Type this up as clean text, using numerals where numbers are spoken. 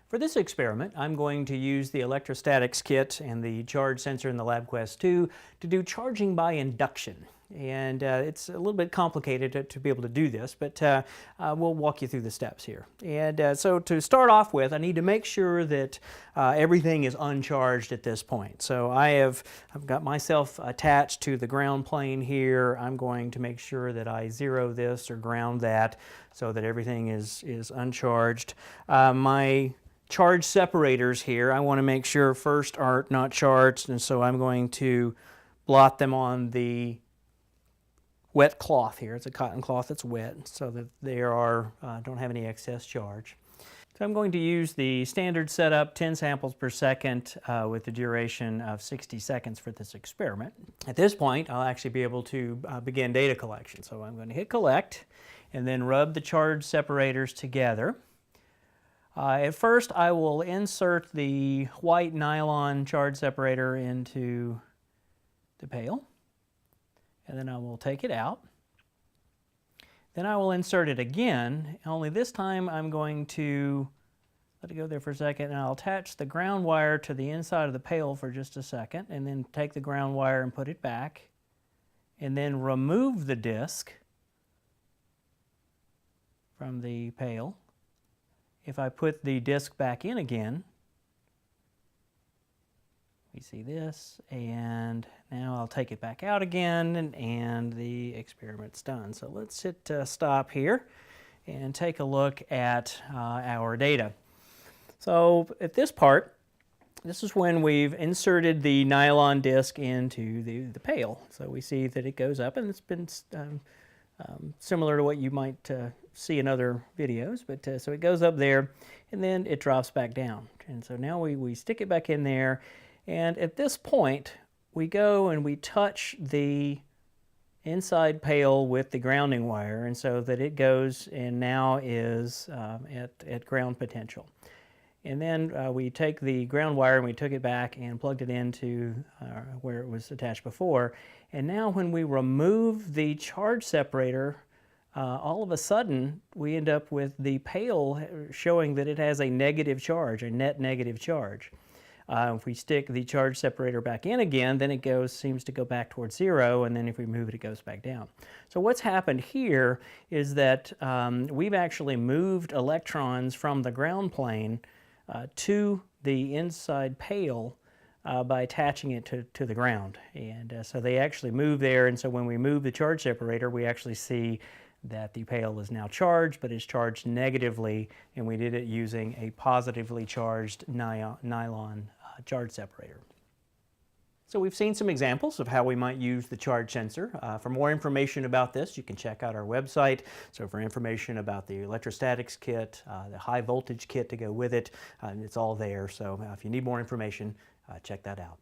For this experiment, I'm going to use the electrostatics kit and the charge sensor in the LabQuest 2 to do charging by induction. And it's a little bit complicated to be able to do this, but we'll walk you through the steps here. And so to start off with, I need to make sure that everything is uncharged at this point. So I've got myself attached to the ground plane here. I'm going to make sure that I zero this or ground that so that everything is uncharged. My charge separators here, I want to make sure first are not charged, and so I'm going to blot them on the wet cloth here. It's a cotton cloth that's wet so that they don't have any excess charge. So I'm going to use the standard setup, 10 samples per second with the duration of 60 seconds for this experiment. At this point, I'll actually be able to begin data collection. So I'm going to hit collect and then rub the charge separators together. At first, I will insert the white nylon charge separator into the pail, and then I will take it out. Then I will insert it again, only this time I'm going to let it go there for a second, and I'll attach the ground wire to the inside of the pail for just a second, and then take the ground wire and put it back, and then remove the disc from the pail. If I put the disc back in again, we see this, and now I'll take it back out again, and the experiment's done. So let's hit stop here and take a look at our data. So at this part, this is when we've inserted the nylon disc into the pail. So we see that it goes up, and it's been similar to what you might see in other videos, but so it goes up there and then it drops back down. And so now we stick it back in there, and at this point we go and we touch the inside pail with the grounding wire, and so that it goes and now is at ground potential. And then we take the ground wire and we took it back and plugged it into where it was attached before. And now when we remove the charge separator, all of a sudden we end up with the pail showing that it has a negative charge, a net negative charge. If we stick the charge separator back in again, then it seems to go back towards zero, and then if we move it, it goes back down. So what's happened here is that we've actually moved electrons from the ground plane to the inside pail by attaching it to the ground. And so they actually move there, and so when we move the charge separator, we actually see that the pail is now charged, but is charged negatively, and we did it using a positively charged nylon charge separator. So we've seen some examples of how we might use the charge sensor. For more information about this, you can check out our website. So for information about the electrostatics kit, the high voltage kit to go with it, it's all there. So if you need more information, check that out.